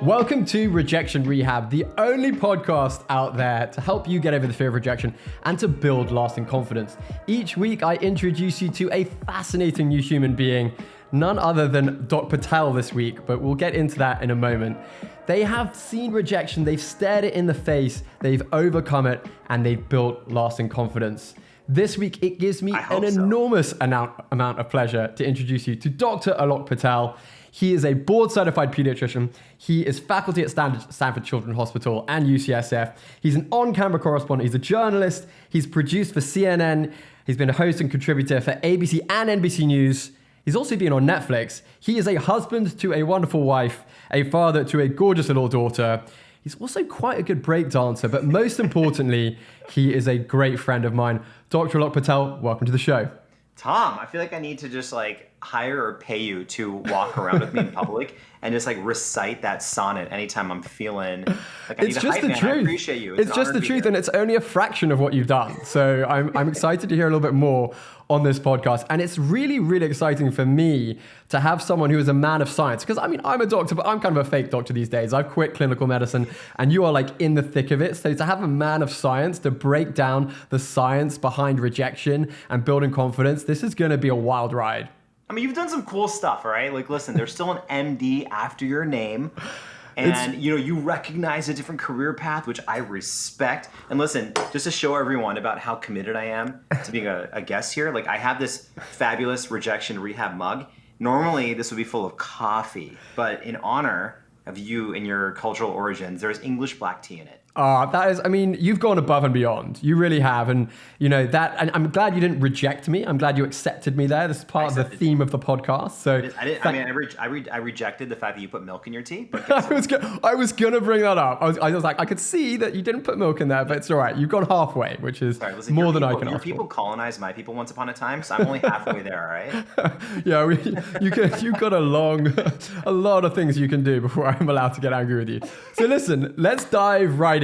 Welcome to Rejection Rehab, the only podcast out there to help you get over the fear of rejection and to build lasting confidence. Each week, I introduce you to a fascinating new human being, none other than Dr. Patel this week, but we'll get into that in a moment. They have seen rejection, they've stared it in the face, they've overcome it, and they've built lasting confidence. This week, it gives me an enormous amount of pleasure to introduce you to Dr. Alok Patel. He is a board-certified pediatrician. He is faculty at Stanford Children's Hospital and UCSF. He's an on-camera correspondent. He's a journalist. He's produced for CNN. He's been a host and contributor for ABC and NBC News. He's also been on Netflix. He is a husband to a wonderful wife, a father to a gorgeous little daughter. He's also quite a good break dancer, but most importantly, he is a great friend of mine. Dr. Alok Patel, welcome to the show. Tom, I feel like I need to just hire or pay you to walk around with me in public and just recite that sonnet anytime I'm feeling like I need a hype man. I appreciate you. It's just the truth, and it's only a fraction of what you've done. So I'm excited to hear a little bit more on this podcast. And it's really, really exciting for me to have someone who is a man of science. Because I'm a doctor, but I'm kind of a fake doctor these days. I've quit clinical medicine and you are in the thick of it. So to have a man of science to break down the science behind rejection and building confidence, this is going to be a wild ride. I mean, you've done some cool stuff, all right? Listen, there's still an MD after your name. And, you recognize a different career path, which I respect. And listen, just to show everyone about how committed I am to being a guest here, I have this fabulous Rejection Rehab mug. Normally, this would be full of coffee, but in honor of you and your cultural origins, there's English black tea in it. You've gone above and beyond. You really have. And, and I'm glad you didn't reject me. I'm glad you accepted me there. This is part of the theme of the podcast. So I rejected the fact that you put milk in your tea. But I was going to bring that up. I was like, I could see that you didn't put milk in there, but it's all right. You've gone halfway, which is more than I can ask for. Your people colonized my people once upon a time, so I'm only halfway there, all right? Yeah, you've got a lot of things you can do before I'm allowed to get angry with you. So listen, let's dive right in.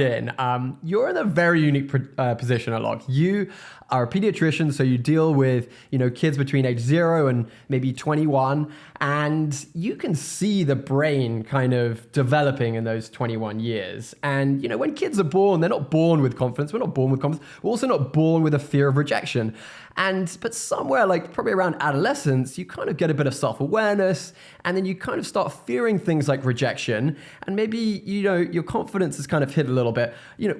You're in a very unique position, Alok. You are a pediatrician, so you deal with kids between age 0 and maybe 21, and you can see the brain kind of developing in those 21 years. And when kids are born, they're not born with confidence. We're not born with confidence. We're also not born with a fear of rejection. But somewhere probably around adolescence, you kind of get a bit of self-awareness, and then you kind of start fearing things like rejection, and maybe your confidence is kind of hit a little bit.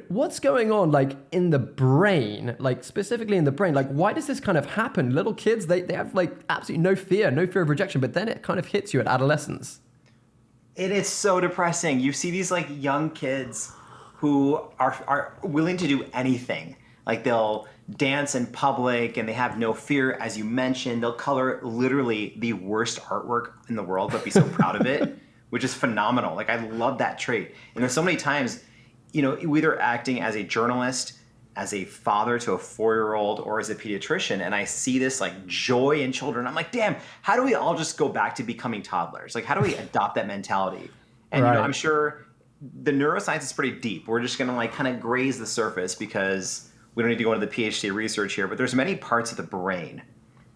What's going on in the brain, specifically in the brain? Why does this kind of happen? Little kids, they have absolutely no fear of rejection, but then it kind of hits you at adolescence. It is so depressing. You see these young kids who are willing to do anything. They'll dance in public and they have no fear, as you mentioned. They'll color literally the worst artwork in the world, but be so proud of it, which is phenomenal. I love that trait. And there's so many times, either acting as a journalist, as a father to a 4-year-old, or as a pediatrician, and I see this joy in children. I'm like, damn, how do we all just go back to becoming toddlers? How do we adopt that mentality? And right. I'm sure the neuroscience is pretty deep. We're just gonna kind of graze the surface because we don't need to go into the PhD research here, but there's many parts of the brain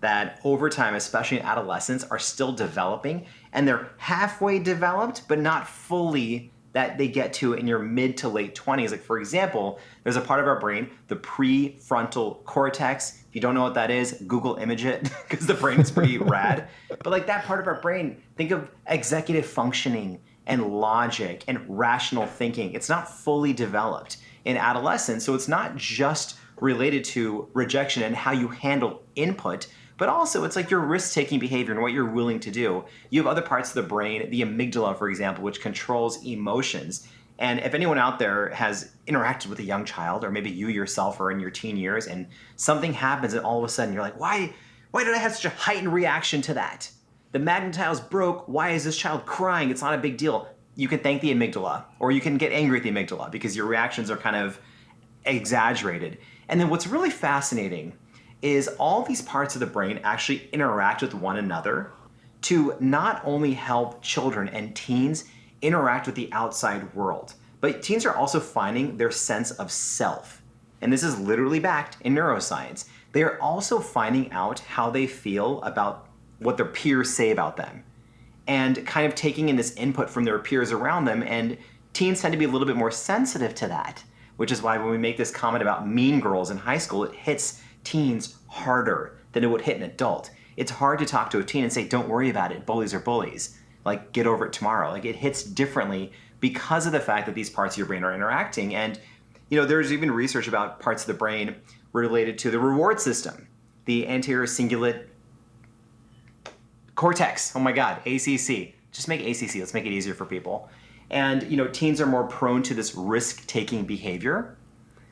that over time, especially in adolescence, are still developing, and they're halfway developed, but not fully that they get to in your mid to late 20s. For example, there's a part of our brain, the prefrontal cortex. If you don't know what that is, Google image it, because the brain is pretty rad. But that part of our brain, think of executive functioning and logic and rational thinking. It's not fully developed in adolescence, so it's not just related to rejection and how you handle input, but also it's your risk-taking behavior and what you're willing to do. You have other parts of the brain, the amygdala, for example, which controls emotions. And if anyone out there has interacted with a young child, or maybe you yourself are in your teen years, and something happens and all of a sudden you're like, why did I have such a heightened reaction to that? The magnetiles broke, why is this child crying? It's not a big deal. You can thank the amygdala, or you can get angry at the amygdala because your reactions are kind of exaggerated. And then what's really fascinating is all these parts of the brain actually interact with one another to not only help children and teens interact with the outside world, but teens are also finding their sense of self. And this is literally backed in neuroscience. They are also finding out how they feel about what their peers say about them. and kind of taking in this input from their peers around them. And teens tend to be a little bit more sensitive to that, which is why when we make this comment about mean girls in high school, it hits teens harder than it would hit an adult. It's hard to talk to a teen and say, don't worry about it, bullies are bullies. Like, get over it tomorrow. Like, it hits differently because of the fact that these parts of your brain are interacting. And, there's even research about parts of the brain related to the reward system, the anterior cingulate cortex. Oh my God, ACC. Just make ACC. Let's make it easier for people. And, teens are more prone to this risk-taking behavior.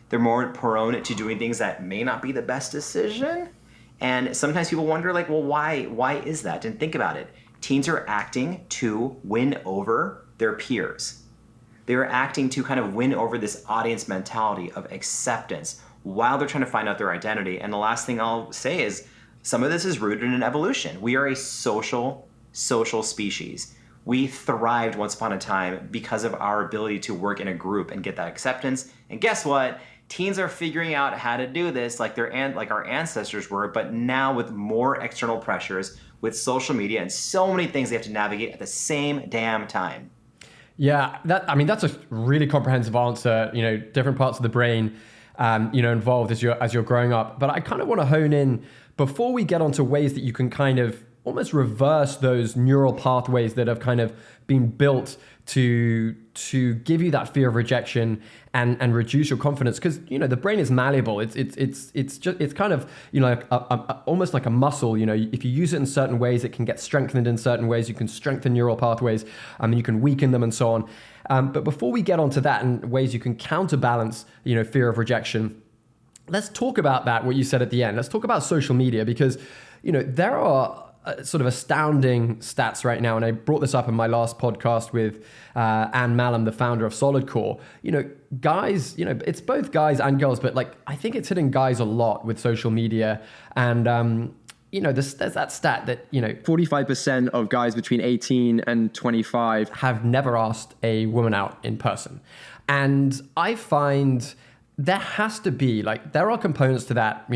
They're more prone to doing things that may not be the best decision. And sometimes people wonder, like, well, why is that? And think about it. Teens are acting to win over their peers. They're acting to kind of win over this audience mentality of acceptance while they're trying to find out their identity. And the last thing I'll say is some of this is rooted in evolution. We are a social species. We thrived once upon a time because of our ability to work in a group and get that acceptance. And guess what? Teens are figuring out how to do this like our ancestors were, but now with more external pressures, with social media and so many things they have to navigate at the same damn time. Yeah, that's a really comprehensive answer. Different parts of the brain, involved as you're growing up. But I kind of want to hone in before we get onto ways that you can kind of almost reverse those neural pathways that have kind of been built to give you that fear of rejection and reduce your confidence, because the brain is malleable. It's kind of almost like a muscle. If you use it in certain ways, it can get strengthened in certain ways. You can strengthen neural pathways, and you can weaken them and so on. But before we get onto that and ways you can counterbalance fear of rejection, let's talk about that, what you said at the end. Let's talk about social media, because there are sort of astounding stats right now, and I brought this up in my last podcast with Anne Mallam, the founder of SolidCore. Guys, it's both guys and girls, but I think it's hitting guys a lot with social media. And there's that stat that 45% of guys between 18 and 25 have never asked a woman out in person, and I find there has to be there are components to that.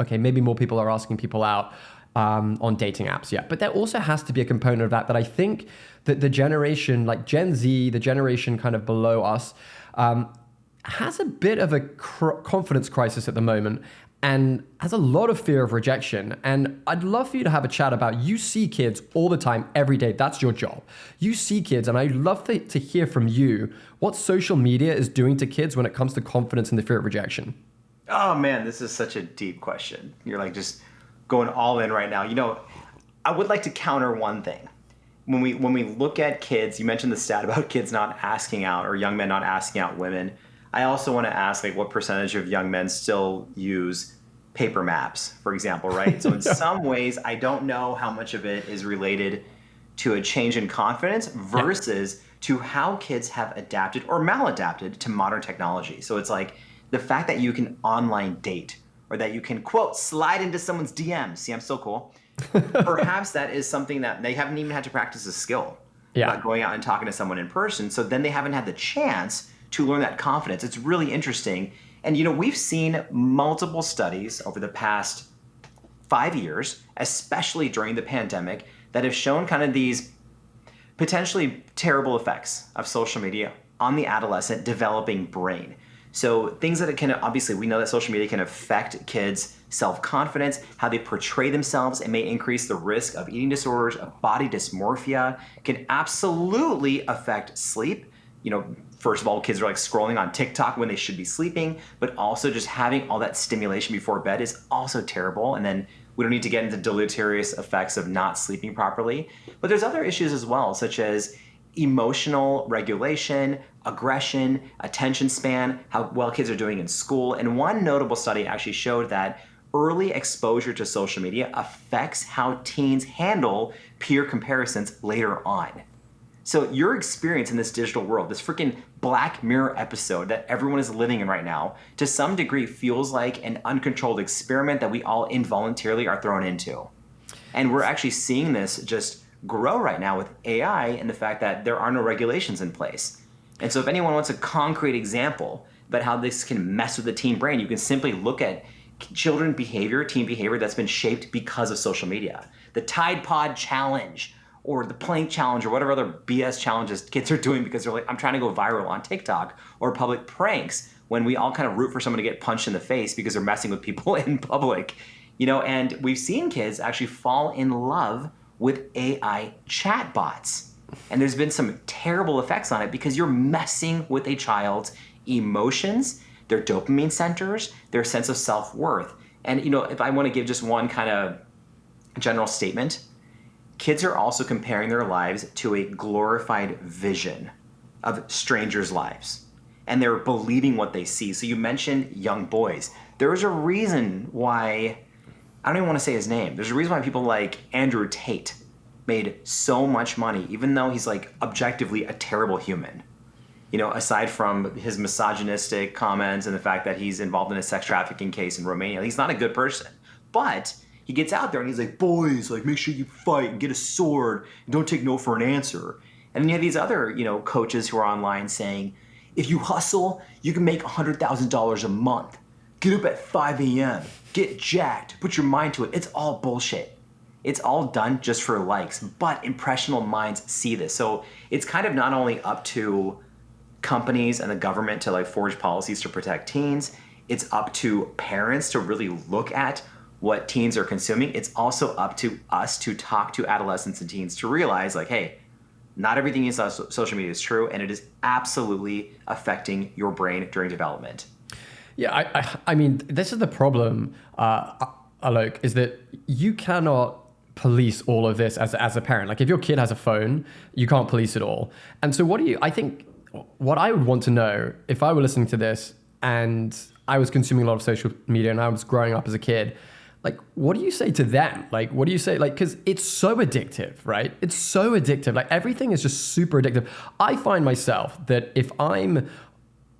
Okay, maybe more people are asking people out on dating apps, yeah. But there also has to be a component of that I think that the generation, like Gen Z, the generation kind of below us, has a bit of a confidence crisis at the moment and has a lot of fear of rejection. And I'd love for you to have a chat about, you see kids all the time, every day. That's your job. You see kids, and I'd love to hear from you what social media is doing to kids when it comes to confidence and the fear of rejection. Oh man, this is such a deep question. You're just going all in right now. I would like to counter one thing. When we look at kids, you mentioned the stat about kids not asking out, or young men not asking out women. I also want to ask what percentage of young men still use paper maps, for example, right? So in some ways, I don't know how much of it is related to a change in confidence versus to how kids have adapted or maladapted to modern technology. So it's the fact that you can online date, or that you can, quote, slide into someone's DMs. See, I'm so cool. Perhaps that is something that they haven't even had to practice a skill about going out and talking to someone in person. So then they haven't had the chance to learn that confidence. It's really interesting. And, we've seen multiple studies over the past 5 years, especially during the pandemic, that have shown kind of these potentially terrible effects of social media on the adolescent developing brain. So things that it can, obviously, we know that social media can affect kids' self-confidence, how they portray themselves. It may increase the risk of eating disorders, of body dysmorphia. It can absolutely affect sleep. First of all, kids are scrolling on TikTok when they should be sleeping, but also just having all that stimulation before bed is also terrible. And then we don't need to get into deleterious effects of not sleeping properly. But there's other issues as well, such as emotional regulation, aggression, attention span, how well kids are doing in school. And one notable study actually showed that early exposure to social media affects how teens handle peer comparisons later on. So your experience in this digital world, this freaking Black Mirror episode that everyone is living in right now, to some degree feels like an uncontrolled experiment that we all involuntarily are thrown into. And we're actually seeing this just grow right now with AI and the fact that there are no regulations in place. And so if anyone wants a concrete example about how this can mess with the teen brain, you can simply look at teen behavior that's been shaped because of social media. The Tide Pod Challenge, or the plank challenge or whatever other BS challenges kids are doing because they're like, I'm trying to go viral on TikTok, or public pranks when we all kind of root for someone to get punched in the face because they're messing with people in public, and we've seen kids actually fall in love with AI chatbots. And there's been some terrible effects on it because you're messing with a child's emotions, their dopamine centers, their sense of self-worth. And, if I want to give just one kind of general statement, kids are also comparing their lives to a glorified vision of strangers' lives. And they're believing what they see. So you mentioned young boys. There's a reason why, I don't even want to say his name. There's a reason why people like Andrew Tate made so much money, even though he's like objectively a terrible human. Aside from his misogynistic comments and the fact that he's involved in a sex trafficking case in Romania, he's not a good person. But he gets out there and he's like, boys, like make sure you fight and get a sword and don't take no for an answer. And then you have these other, coaches who are online saying, if you hustle, you can make $100,000 a month. Get up at 5 a.m., get jacked, put your mind to it. It's all bullshit. It's all done just for likes, but impressionable minds see this. So it's kind of not only up to companies and the government to like forge policies to protect teens, it's up to parents to really look at what teens are consuming. It's also up to us to talk to adolescents and teens to realize like, hey, not everything you saw on social media is true, and it is absolutely affecting your brain during development. Yeah, I mean, this is the problem, Alok, is that you cannot police all of this as a parent. Like if your kid has a phone, you can't police it all. And so I think what I would want to know if I were listening to this and I was consuming a lot of social media and I was growing up as a kid, like, what do you say to them? Like, what do you say? Like, because it's so addictive, right? It's so addictive. Like everything is just super addictive. I find myself that if I'm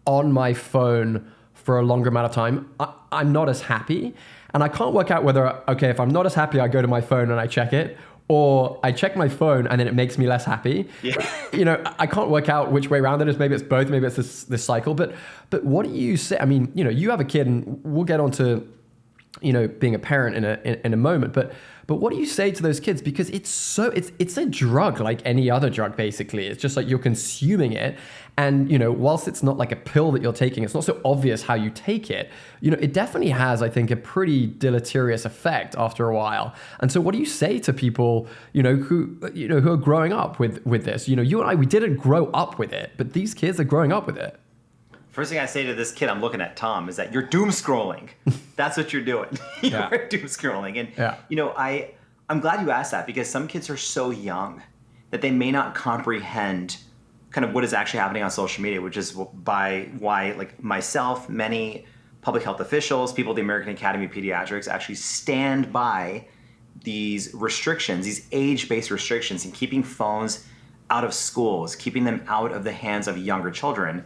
on my phone for a longer amount of time, I'm not as happy. And I can't work out whether, okay, if I'm not as happy, I go to my phone and I check it, or I check my phone and then it makes me less happy. Yeah. I can't work out which way around it is. Maybe it's both, maybe it's this cycle. But what do you say? I mean, you have a kid and we'll get on to, being a parent in a moment. But what do you say to those kids? Because it's a drug like any other drug, basically. It's just like you're consuming it. And, whilst it's not like a pill that you're taking, it's not so obvious how you take it. It definitely has, I think, a pretty deleterious effect after a while. And so what do you say to people, who are growing up with this? You and I, we didn't grow up with it, but these kids are growing up with it. First thing I say to this kid, I'm looking at Tom, is that you're doom scrolling. That's what you're doing. You're doom scrolling. And, I'm glad you asked that because some kids are so young that they may not comprehend kind of what is actually happening on social media, which is why like myself, many public health officials, people at the American Academy of Pediatrics actually stand by these restrictions, these age-based restrictions, and keeping phones out of schools, keeping them out of the hands of younger children.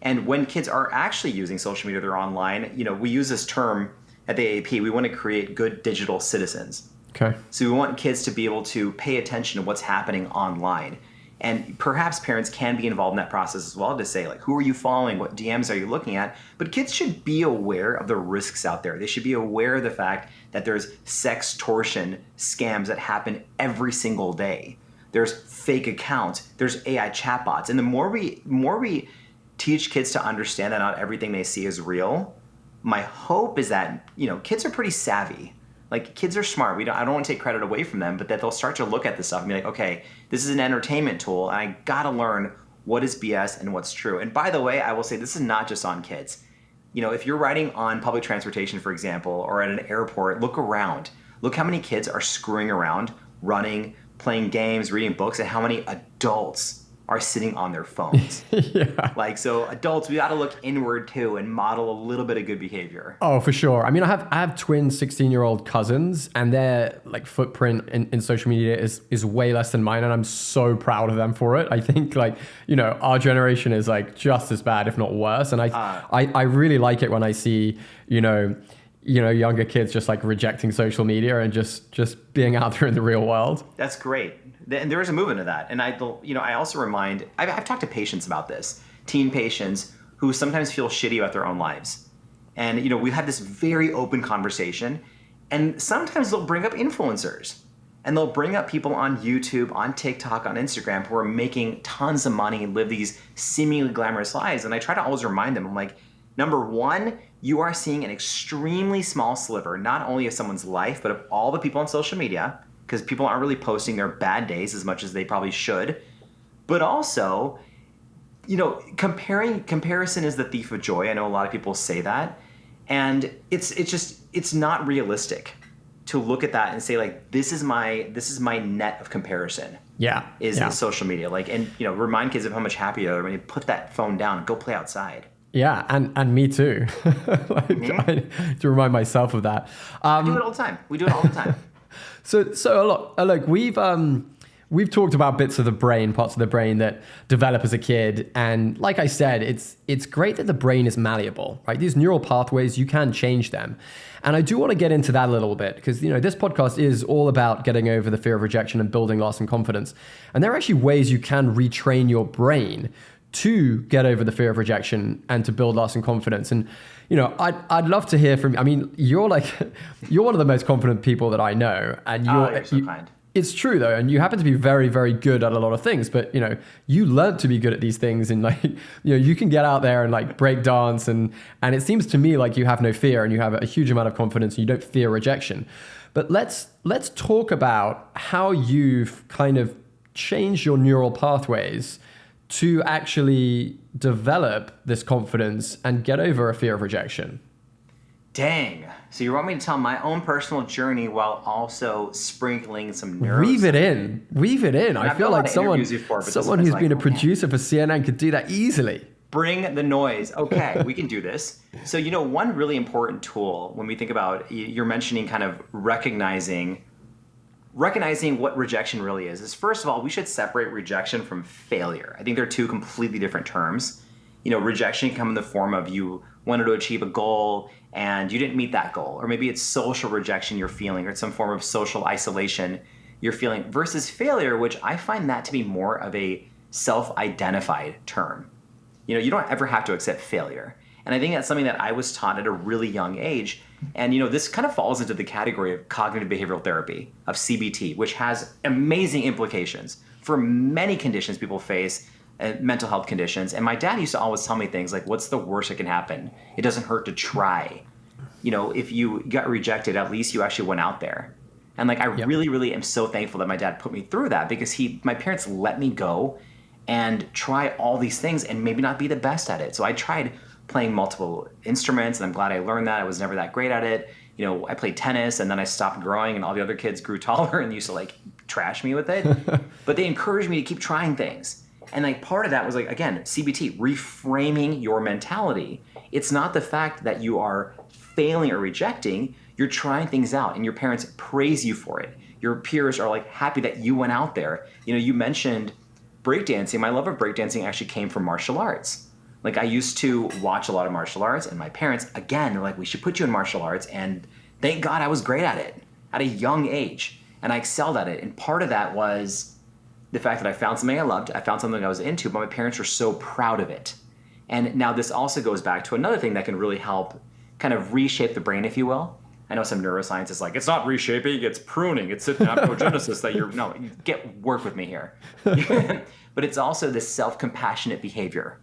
And when kids are actually using social media, they're online, we use this term at the AAP, we want to create good digital citizens. Okay. So we want kids to be able to pay attention to what's happening online. And perhaps parents can be involved in that process as well to say, like, who are you following? What DMs are you looking at? But kids should be aware of the risks out there. They should be aware of the fact that there's sextortion scams that happen every single day. There's fake accounts. There's AI chatbots. And the more we teach kids to understand that not everything they see is real, my hope is that, kids are pretty savvy. Like, kids are smart. I don't want to take credit away from them, but that they'll start to look at this stuff and be like, okay, this is an entertainment tool, and I got to learn what is BS and what's true. And by the way, I will say this is not just on kids. If you're riding on public transportation, for example, or at an airport, look around. Look how many kids are screwing around, running, playing games, reading books, and how many adults are sitting on their phones. Yeah. Like, so adults, we got to look inward too and model a little bit of good behavior. Oh, for sure. I mean, I have twin 16-year-old cousins, and their like footprint in social media is way less than mine, and I'm so proud of them for it. I think our generation is like just as bad, if not worse. And I really like it when I see younger kids just like rejecting social media and just being out there in the real world. That's great. And there is a movement of that. And I also remind, I've talked to patients about this, teen patients who sometimes feel shitty about their own lives. And, we've had this very open conversation, and sometimes they'll bring up influencers. And they'll bring up people on YouTube, on TikTok, on Instagram who are making tons of money and live these seemingly glamorous lives. And I try to always remind them, I'm like, number one, you are seeing an extremely small sliver, not only of someone's life, but of all the people on social media, because people aren't really posting their bad days as much as they probably should. But also, comparison is the thief of joy. I know a lot of people say that. And it's not realistic to look at that and say, like, this is my net of comparison. Yeah. Is social media. Like, and remind kids of how much happier they are when you put that phone down and go play outside. Yeah, and me too. I to remind myself of that. We do it all the time. We do it all the time. So look, we've talked about bits of the brain, parts of the brain that develop as a kid, and like I said, it's great that the brain is malleable, right? These neural pathways, you can change them. And I do want to get into that a little bit because this podcast is all about getting over the fear of rejection and building lasting confidence. And there are actually ways you can retrain your brain to get over the fear of rejection and to build lasting confidence. And, I'd love to hear from you. I mean, you're one of the most confident people that I know. And you're so kind. It's true though. And you happen to be very, very good at a lot of things, but you learned to be good at these things and you can get out there and break dance. And it seems to me like you have no fear and you have a huge amount of confidence and you don't fear rejection. But let's talk about how you've kind of changed your neural pathways to actually develop this confidence and get over a fear of rejection. Dang. So you want me to tell my own personal journey while also sprinkling some neuroscience? Weave it in. I feel like someone who's been a producer for CNN could do that easily. Bring the noise. Okay, we can do this. So, one really important tool when we think about, you're mentioning kind of recognizing what rejection really is first of all, we should separate rejection from failure. I think they're two completely different terms. Rejection can come in the form of you wanted to achieve a goal and you didn't meet that goal. Or maybe it's social rejection you're feeling, or it's some form of social isolation you're feeling, versus failure, which I find that to be more of a self-identified term. You don't ever have to accept failure. And I think that's something that I was taught at a really young age. And this kind of falls into the category of cognitive behavioral therapy, of CBT, which has amazing implications for many conditions people face, mental health conditions. And my dad used to always tell me things like, what's the worst that can happen? It doesn't hurt to try. If you got rejected, at least you actually went out there. And I really, really am so thankful that my dad put me through that, because my parents let me go and try all these things and maybe not be the best at it. So I tried playing multiple instruments, and I'm glad I learned that. I was never that great at it. I played tennis, and then I stopped growing, and all the other kids grew taller and used to trash me with it. But they encouraged me to keep trying things. And part of that was again, CBT, reframing your mentality. It's not the fact that you are failing or rejecting, you're trying things out and your parents praise you for it. Your peers are happy that you went out there. You mentioned breakdancing. My love of breakdancing actually came from martial arts. I used to watch a lot of martial arts, and my parents, again, they're like, we should put you in martial arts. And thank God I was great at it at a young age, and I excelled at it. And part of that was the fact that I found something I loved, I found something I was into, but my parents were so proud of it. And now this also goes back to another thing that can really help kind of reshape the brain, if you will. I know some neuroscience is it's not reshaping, it's pruning, it's synaptogenesis that work with me here. But it's also this self-compassionate behavior.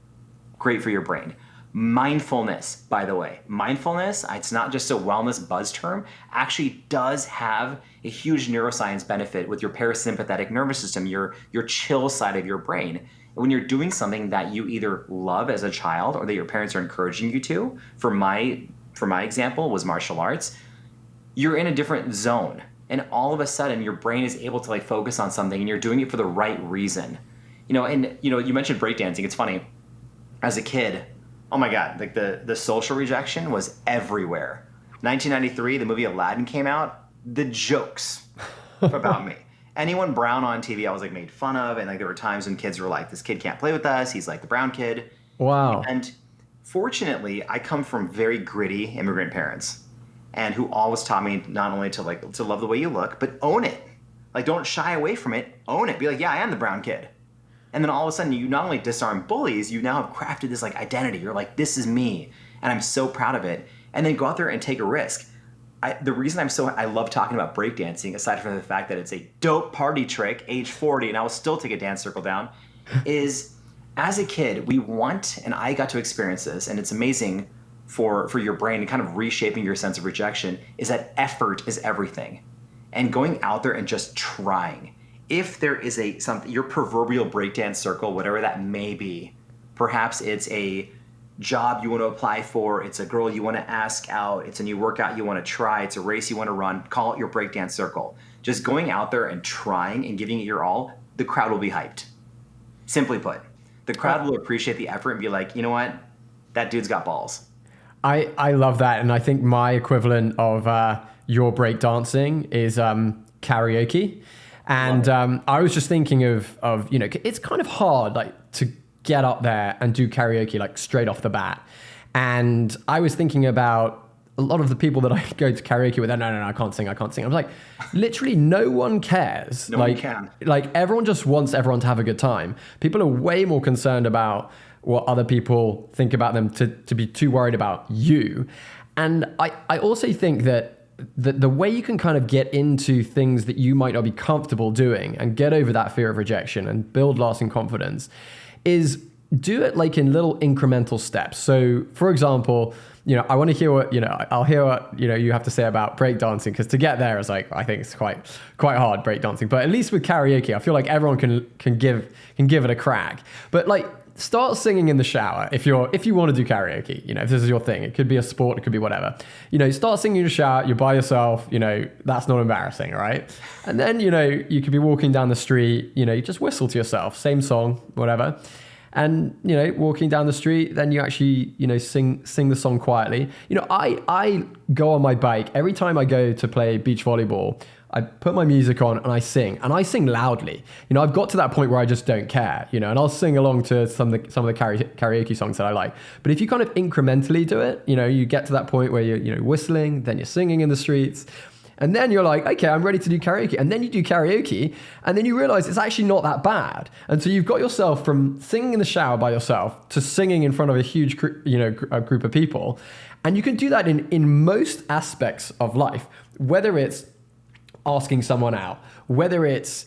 Great for your brain. Mindfulness, by the way. Mindfulness, it's not just a wellness buzz term, actually does have a huge neuroscience benefit with your parasympathetic nervous system, your chill side of your brain. When you're doing something that you either love as a child or that your parents are encouraging you to, for my example was martial arts, you're in a different zone. And all of a sudden your brain is able to focus on something, and you're doing it for the right reason. You mentioned breakdancing. It's funny. As a kid, oh my God, the social rejection was everywhere. 1993, the movie Aladdin came out. The jokes about me. Anyone brown on TV, I was made fun of, and there were times when kids were like, "This kid can't play with us. He's like the brown kid." Wow. And fortunately, I come from very gritty immigrant parents, and who always taught me not only to love the way you look, but own it. Don't shy away from it. Own it. Be yeah, I am the brown kid. And then all of a sudden, you not only disarm bullies, you now have crafted this identity. You're this is me, and I'm so proud of it. And then go out there and take a risk. the reason I love talking about breakdancing, aside from the fact that it's a dope party trick, age 40, and I will still take a dance circle down, is as a kid, we want, and I got to experience this, and it's amazing for your brain and kind of reshaping your sense of rejection, is that effort is everything. And going out there and just trying. If there is your proverbial breakdance circle, whatever that may be, perhaps it's a job you want to apply for, it's a girl you want to ask out, it's a new workout you want to try, it's a race you want to run, call it your breakdance circle. Just going out there and trying and giving it your all, the crowd will be hyped. Simply put, the crowd will appreciate the effort and be like, you know what, that dude's got balls. I love that. And I think my equivalent of your breakdancing is karaoke. And I was just thinking of, it's kind of hard like to get up there and do karaoke like straight off the bat. And I was thinking about a lot of the people that I go to karaoke with, no, I can't sing. I was like, literally no one cares. No one can. Like everyone just wants everyone to have a good time. People are way more concerned about what other people think about them to be too worried about you. And I also think that the way you can kind of get into things that you might not be comfortable doing and get over that fear of rejection and build lasting confidence is do it like in little incremental steps. So for example, I want to hear what, I'll hear what, you have to say about breakdancing, because to get there is like, I think it's quite hard breakdancing, but at least with karaoke, I feel like everyone can give it a crack. But like, start singing in the shower if you want to do karaoke. If this is your thing, it could be a sport, it could be whatever. Start singing in the shower, you're by yourself, that's not embarrassing, right? And then, you could be walking down the street, you just whistle to yourself, same song, whatever. And, walking down the street, then you actually, sing the song quietly. I go on my bike every time I go to play beach volleyball. I put my music on and I sing loudly. I've got to that point where I just don't care, and I'll sing along to some of the karaoke songs that I like. But if you kind of incrementally do it, you get to that point where you're whistling, then you're singing in the streets, and then you're like, okay, I'm ready to do karaoke. And then you do karaoke, and then you realize it's actually not that bad. And so you've got yourself from singing in the shower by yourself to singing in front of a huge, a group of people. And you can do that in most aspects of life, whether it's asking someone out, whether it's,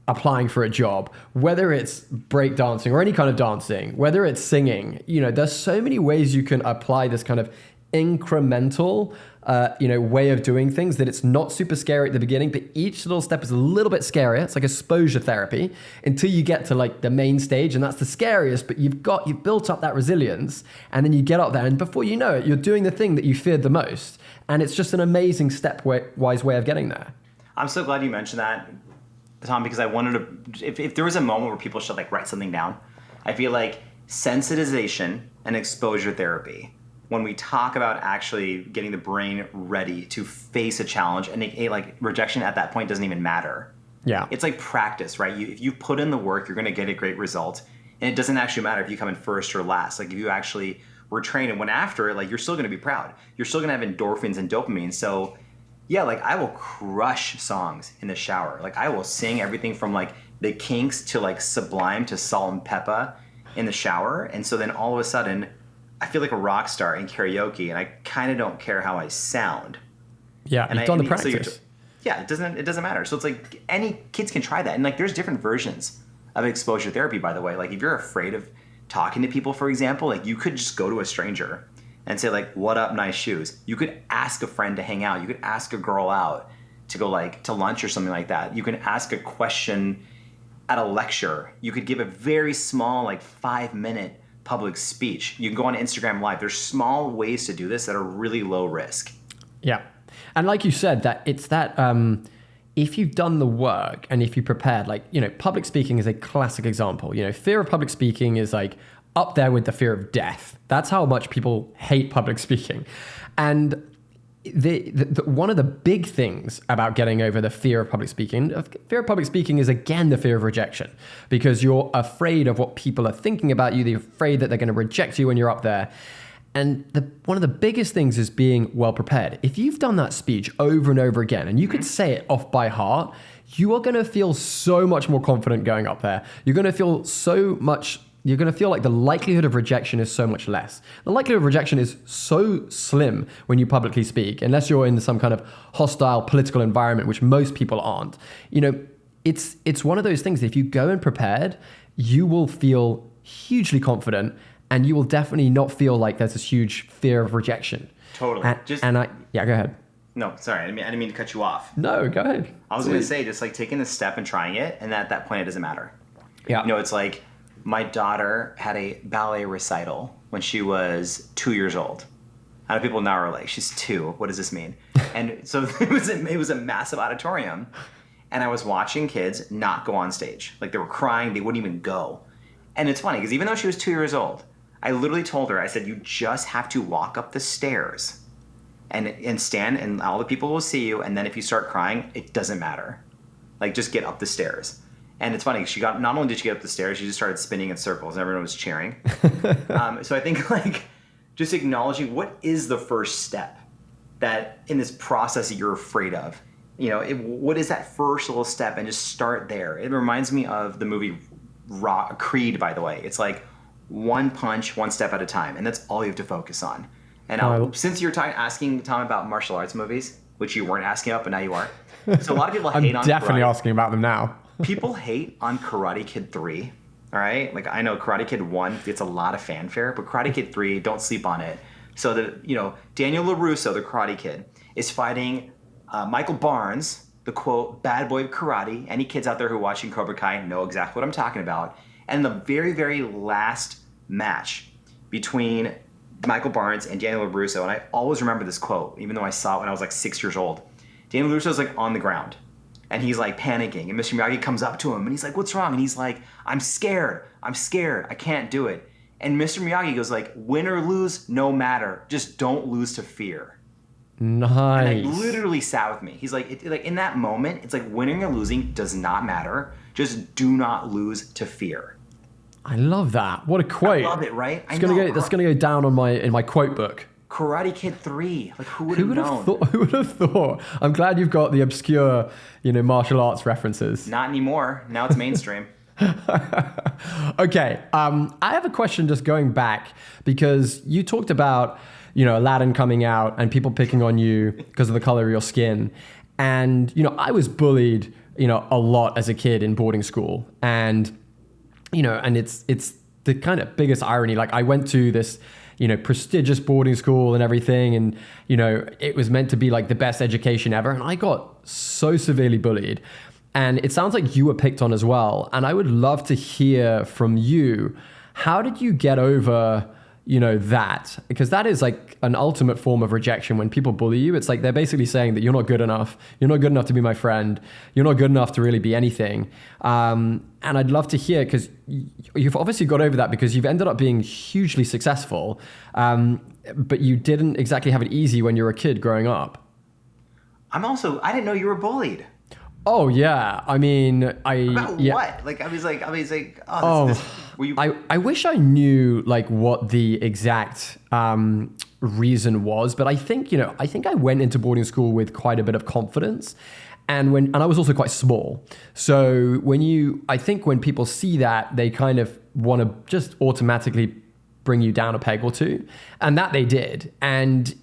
applying for a job, whether it's breakdancing or any kind of dancing, whether it's singing, there's so many ways you can apply this kind of incremental, way of doing things that it's not super scary at the beginning, but each little step is a little bit scarier. It's like exposure therapy until you get to like the main stage, and that's the scariest, but you've built up that resilience, and then you get up there, and before you know it, you're doing the thing that you feared the most. And it's just an amazing stepwise way of getting there. I'm so glad you mentioned that, Tom, because I wanted to, if there was a moment where people should like write something down, I feel like sensitization and exposure therapy, when we talk about actually getting the brain ready to face a challenge, and like rejection at that point doesn't even matter. Yeah. It's like practice, right? If you put in the work, you're going to get a great result. And it doesn't actually matter if you come in first or last. Like if you actually were trained and went after it, like you're still going to be proud. You're still going to have endorphins and dopamine. So yeah, like I will crush songs in the shower. Like I will sing everything from like the Kinks to like Sublime to Salt and Peppa in the shower. And so then all of a sudden I feel like a rock star in karaoke, and I kind of don't care how I sound. Yeah, and you've done the practice. So yeah, it doesn't matter. So it's like any kids can try that. And like there's different versions of exposure therapy, by the way. Like if you're afraid of talking to people, for example, like you could just go to a stranger and say like, what up, nice shoes. You could ask a friend to hang out. You could ask a girl out to go like to lunch or something like that. You can ask a question at a lecture. You could give a very small, like 5-minute public speech. You can go on Instagram Live. There's small ways to do this that are really low risk. Yeah. And like you said, that it's that if you've done the work and if you prepared, like, public speaking is a classic example. Fear of public speaking is like up there with the fear of death. That's how much people hate public speaking. And one of the big things about getting over the fear of public speaking is, again, the fear of rejection, because you're afraid of what people are thinking about you. They're afraid that they're going to reject you when you're up there. And one of the biggest things is being well prepared. If you've done that speech over and over again, and you could say it off by heart, you are going to feel so much more confident going up there. You're going to feel so much you're going to feel like the likelihood of rejection is so much less. The likelihood of rejection is so slim when you publicly speak, unless you're in some kind of hostile political environment, which most people aren't. You know, it's one of those things that if you go in prepared, you will feel hugely confident, and you will definitely not feel like there's this huge fear of rejection. Totally. Yeah, go ahead. No, sorry, I didn't mean to cut you off. No, go ahead. I was going to say, just like taking the step and trying it, and at that point it doesn't matter. Yeah. You know, it's like my daughter had a ballet recital when she was 2 years old. I know people now are like, she's 2. What does this mean? And so it was a massive auditorium, and I was watching kids not go on stage. Like, they were crying, they wouldn't even go. And it's funny because even though she was 2 years old, I literally told her, I said, you just have to walk up the stairs and stand, and all the people will see you. And then if you start crying, it doesn't matter. Like, just get up the stairs. And it's funny, not only did she get up the stairs, she just started spinning in circles. Everyone was cheering. So I think, like, just acknowledging what is the first step that in this process that you're afraid of. You know, what is that first little step, and just start there. It reminds me of the movie Creed, by the way. It's like one punch, one step at a time, and that's all you have to focus on. And since you're asking Tom about martial arts movies, which you weren't asking about, but now you are. So a lot of people hate on I'm definitely karate. asking about them now. People hate on Karate Kid 3, all right? Like, I know Karate Kid 1 gets a lot of fanfare, but Karate Kid 3, don't sleep on it. So that, you know, Daniel LaRusso, the Karate Kid, is fighting Michael Barnes, the quote, bad boy of karate. Any kids out there who are watching Cobra Kai know exactly what I'm talking about. And the very, very last match between Michael Barnes and Daniel LaRusso, and I always remember this quote, even though I saw it when I was like 6 years old. Daniel LaRusso's like on the ground, and he's like panicking, and Mr. Miyagi comes up to him, and he's like, what's wrong? And he's like, I'm scared, I can't do it. And Mr. Miyagi goes like, win or lose, no matter, just don't lose to fear. Nice. And it literally sat with me. He's like, like in that moment, it's like winning or losing does not matter, just do not lose to fear. I love that. What a quote. I love it, right? That's gonna go down on in my quote book. Karate Kid 3. Like, who would have known? Who would have thought? I'm glad you've got the obscure, martial arts references. Not anymore. Now it's mainstream. Okay. I have a question just going back, because you talked about, Aladdin coming out and people picking on you because of the color of your skin. And, I was bullied, a lot as a kid in boarding school. And, and it's the kind of biggest irony. Like, I went to this, prestigious boarding school and everything. And, it was meant to be like the best education ever. And I got so severely bullied. And it sounds like you were picked on as well. And I would love to hear from you. How did you get over, that? Because that is like an ultimate form of rejection. When people bully you, it's like they're basically saying that you're not good enough. You're not good enough to be my friend. You're not good enough to really be anything. And I'd love to hear, because you've obviously got over that because you've ended up being hugely successful. But you didn't exactly have it easy when you were a kid growing up. I didn't know you were bullied. Oh yeah, I mean, what? Like, I was like, were you? I wish I knew like what the exact reason was, but I think I went into boarding school with quite a bit of confidence, and I was also quite small. So when people see that, they kind of want to just automatically bring you down a peg or two, and that they did, and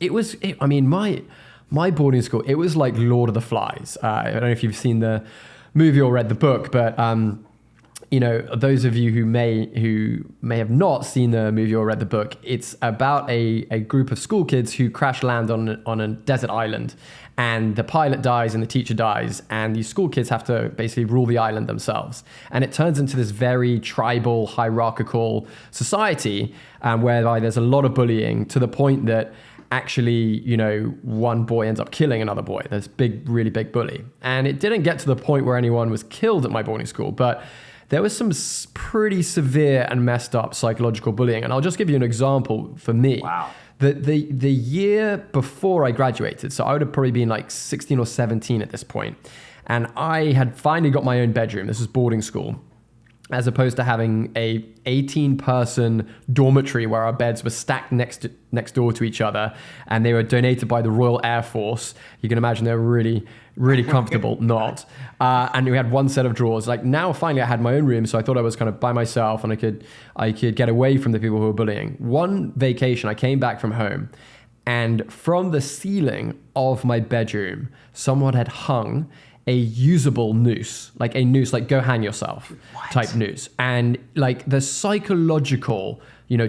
my boarding school, it was like Lord of the Flies. I don't know if you've seen the movie or read the book, but those of you who may have not seen the movie or read the book, it's about a group of school kids who crash land on a desert island, and the pilot dies and the teacher dies, and these school kids have to basically rule the island themselves. And it turns into this very tribal, hierarchical society, whereby there's a lot of bullying, to the point that actually, one boy ends up killing another boy. This really big bully. And it didn't get to the point where anyone was killed at my boarding school, but there was some pretty severe and messed up psychological bullying. And I'll just give you an example for me. Wow. The year before I graduated, so I would have probably been like 16 or 17 at this point, and I had finally got my own bedroom. This was boarding school. as opposed to having a 18-person dormitory where our beds were stacked next door to each other, and they were donated by the Royal Air Force. You can imagine they're really, really comfortable. Not. And we had one set of drawers. Like now, finally, I had my own room, so I thought I was kind of by myself, and I could get away from the people who were bullying. One vacation, I came back from home, and from the ceiling of my bedroom, someone had hung a usable noose, like go hang yourself type noose. And like the psychological,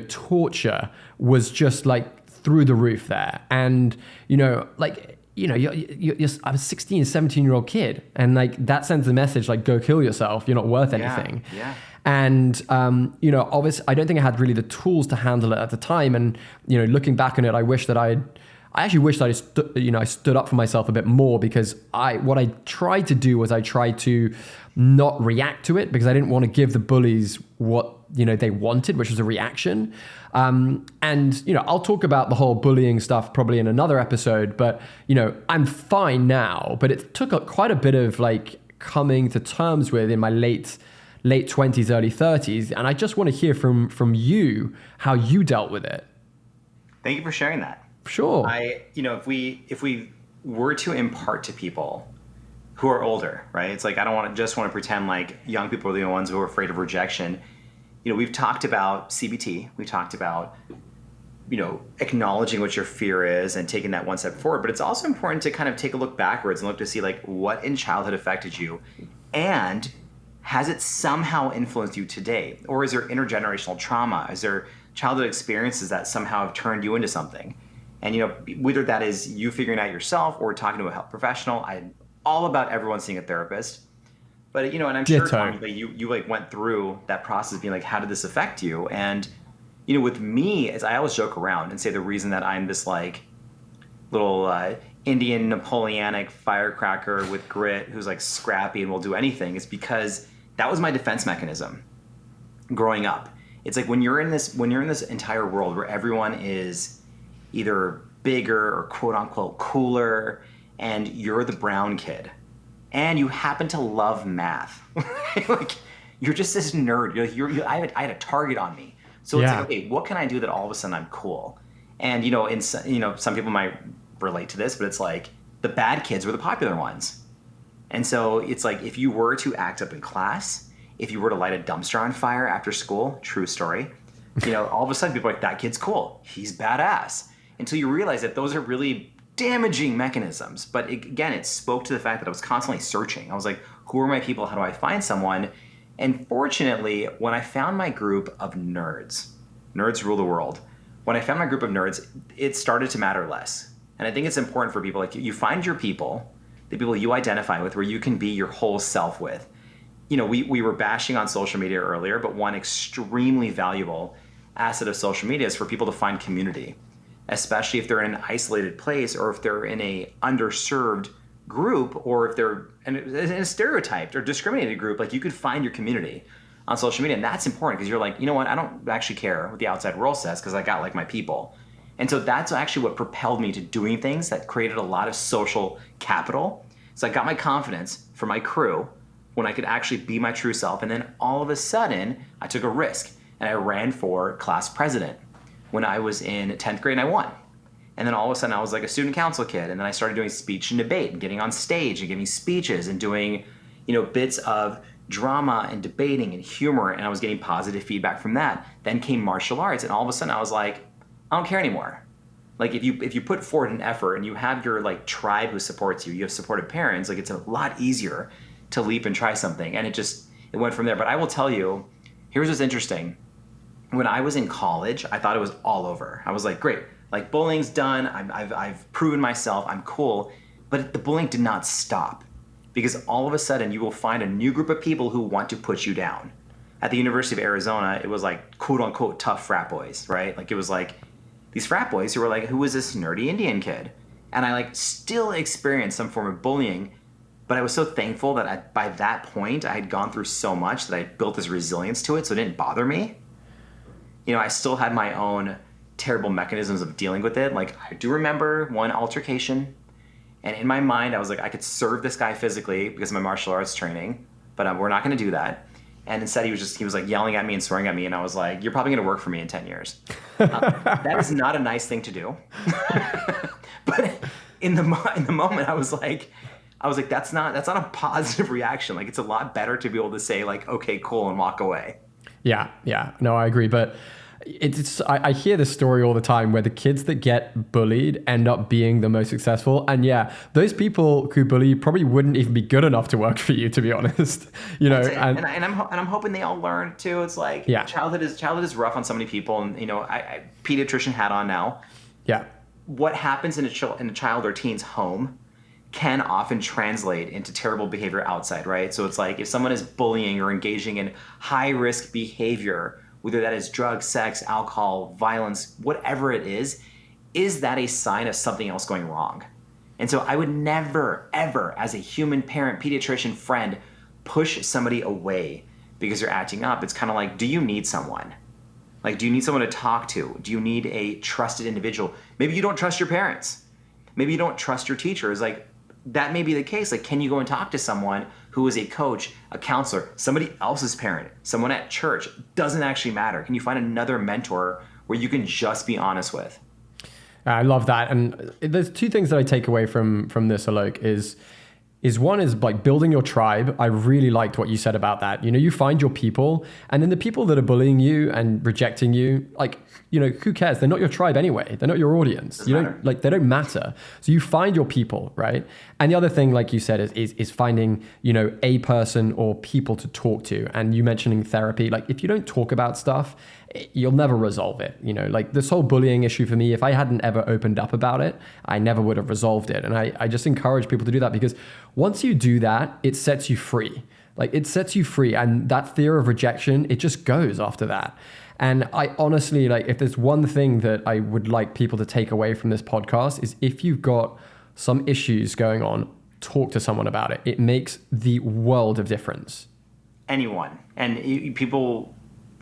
torture was just like through the roof there. And, you're I'm a 16, 17-year-old kid. And like that sends a message like, go kill yourself. You're not worth anything. Yeah. And, obviously I don't think I had really the tools to handle it at the time. And, looking back on it, I actually wish that I stood up for myself a bit more, because what I tried to do was I tried to not react to it, because I didn't want to give the bullies what, they wanted, which was a reaction. And, I'll talk about the whole bullying stuff probably in another episode, but, I'm fine now, but it took quite a bit of like coming to terms with in my late 20s, early 30s. And I just want to hear from you how you dealt with it. Thank you for sharing that. Sure. If we were to impart to people who are older, right? It's like, I don't want to pretend like young people are the ones who are afraid of rejection. We've talked about CBT. We talked about, acknowledging what your fear is and taking that one step forward. But it's also important to kind of take a look backwards and look to see like what in childhood affected you, and has it somehow influenced you today? Or is there intergenerational trauma? Is there childhood experiences that somehow have turned you into something? And, whether that is you figuring out yourself or talking to a health professional, I'm all about everyone seeing a therapist. But, and I'm sure, Tom, you like went through that process being like, how did this affect you? And, with me, as I always joke around and say the reason that I'm this like little Indian Napoleonic firecracker with grit who's like scrappy and will do anything is because that was my defense mechanism growing up. It's like when you're in this entire world where everyone is either bigger or quote unquote cooler, and you're the brown kid, and you happen to love math. Like you're just this nerd. I had a target on me. So it's like, okay, what can I do that all of a sudden I'm cool? And some people might relate to this, but it's like the bad kids were the popular ones. And so it's like if you were to act up in class, if you were to light a dumpster on fire after school, true story, all of a sudden people are like, that kid's cool. He's badass. Until you realize that those are really damaging mechanisms. But it spoke to the fact that I was constantly searching. I was like, who are my people? How do I find someone? And fortunately, when I found my group of nerds rule the world. When I found my group of nerds, it started to matter less. And I think it's important for people, like you find your people, the people you identify with, where you can be your whole self with. We were bashing on social media earlier, but one extremely valuable asset of social media is for people to find community, especially if they're in an isolated place or if they're in a underserved group or if they're in a stereotyped or discriminated group. Like you could find your community on social media, and that's important because you're like, you know what, I don't actually care what the outside world says because I got like my people. And so that's actually what propelled me to doing things that created a lot of social capital. So I got my confidence from my crew when I could actually be my true self. And then all of a sudden I took a risk and I ran for class president when I was in 10th grade, and I won. And then all of a sudden I was like a student council kid. And then I started doing speech and debate and getting on stage and giving speeches and doing, bits of drama and debating and humor. And I was getting positive feedback from that. Then came martial arts. And all of a sudden I was like, I don't care anymore. Like if you put forward an effort and you have your like tribe who supports you, you have supportive parents, like it's a lot easier to leap and try something. And it went from there. But I will tell you, here's what's interesting. When I was in college, I thought it was all over. I was like, great, like bullying's done. I've proven myself. I'm cool. But the bullying did not stop, because all of a sudden you will find a new group of people who want to put you down. At the University of Arizona, it was like quote unquote tough frat boys, right? Like it was like these frat boys who were like, who is this nerdy Indian kid? And I like still experienced some form of bullying, but I was so thankful that by that point I had gone through so much that I built this resilience to it, so it didn't bother me. I still had my own terrible mechanisms of dealing with it. Like I do remember one altercation, and in my mind I was like, I could serve this guy physically because of my martial arts training, but we're not going to do that. And instead he was like yelling at me and swearing at me. And I was like, you're probably going to work for me in 10 years. That is not a nice thing to do. But in the moment, I was like, that's not a positive reaction. Like, it's a lot better to be able to say like, okay, cool, and walk away. Yeah. No, I agree. But I hear this story all the time where the kids that get bullied end up being the most successful. And yeah, those people who bully you probably wouldn't even be good enough to work for you, to be honest. You know, and I'm hoping they all learn too. It's like, childhood is rough on so many people, and I pediatrician hat on now. Yeah. What happens in a child or teen's home can often translate into terrible behavior outside, right? So it's like if someone is bullying or engaging in high risk behavior, whether that is drugs, sex, alcohol, violence, whatever it is that a sign of something else going wrong? And so I would never, ever, as a human parent, pediatrician, friend, push somebody away because they're acting up. It's kind of like, do you need someone? Like, do you need someone to talk to? Do you need a trusted individual? Maybe you don't trust your parents. Maybe you don't trust your teachers. Like, that may be the case. Like, can you go and talk to someone who is a coach, a counselor, somebody else's parent, someone at church? Doesn't actually matter. Can you find another mentor where you can just be honest with? I love that. And there's two things that I take away from this, Alok, is one is like building your tribe. I really liked what you said about that. You find your people, and then the people that are bullying you and rejecting you, like, who cares? They're not your tribe anyway. They're not your audience. They don't matter. So you find your people, right? And the other thing, like you said, is finding, a person or people to talk to. And you mentioning therapy, like if you don't talk about stuff, you'll never resolve it. Like this whole bullying issue for me, if I hadn't ever opened up about it, I never would have resolved it. And I just encourage people to do that, because once you do that, it sets you free. Like, it sets you free, and that fear of rejection, it just goes after that. And I honestly, like, if there's one thing that I would like people to take away from this podcast, is if you've got some issues going on, talk to someone about it. It makes the world of difference. Anyone. And people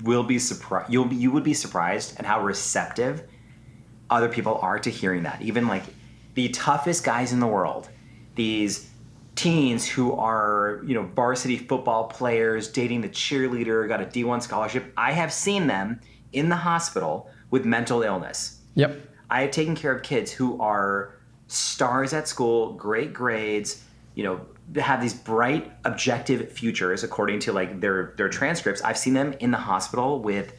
will be surprised. You would be surprised at how receptive other people are to hearing that. Even like the toughest guys in the world, these teens who are, varsity football players, dating the cheerleader, got a D1 scholarship. I have seen them in the hospital with mental illness. Yep. I have taken care of kids who are stars at school, great grades, have these bright, objective futures according to like their transcripts. I've seen them in the hospital with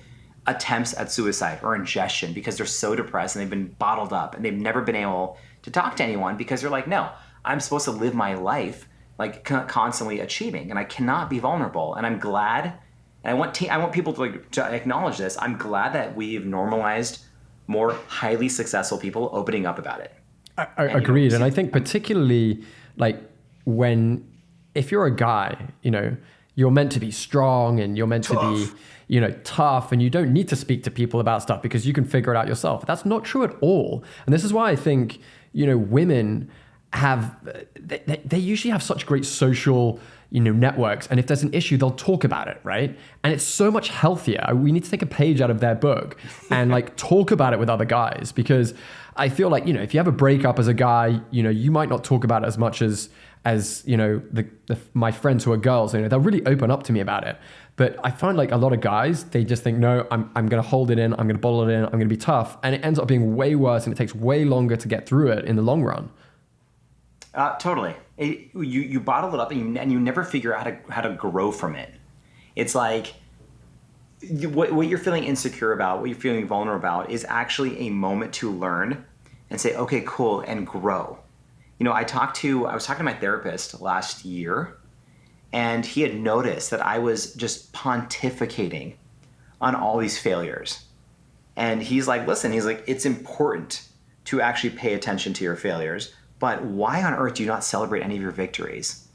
attempts at suicide or ingestion because they're so depressed and they've been bottled up and they've never been able to talk to anyone because they're like, no, I'm supposed to live my life like constantly achieving, and I cannot be vulnerable. And I'm glad, and I want people to acknowledge this. I'm glad that we've normalized more highly successful people opening up about it. Agreed. And I think particularly like if you're a guy, you're meant to be strong and you're meant to be, tough, and you don't need to speak to people about stuff because you can figure it out yourself. That's not true at all. And this is why I think, women they usually have such great social, networks. And if there's an issue, they'll talk about it, right? And it's so much healthier. We need to take a page out of their book and like talk about it with other guys, because I feel like, if you have a breakup as a guy, you might not talk about it as much as my friends who are girls, they'll really open up to me about it. But I find like a lot of guys, they just think, no, I'm going to hold it in. I'm going to bottle it in. I'm going to be tough. And it ends up being way worse, and it takes way longer to get through it in the long run. Totally. You bottle it up and you never figure out how to grow from it. It's like what you're feeling insecure about, what you're feeling vulnerable about is actually a moment to learn and say, okay, cool, and grow. I was talking to my therapist last year, and he had noticed that I was just pontificating on all these failures. And he's like, listen, it's important to actually pay attention to your failures, but why on earth do you not celebrate any of your victories?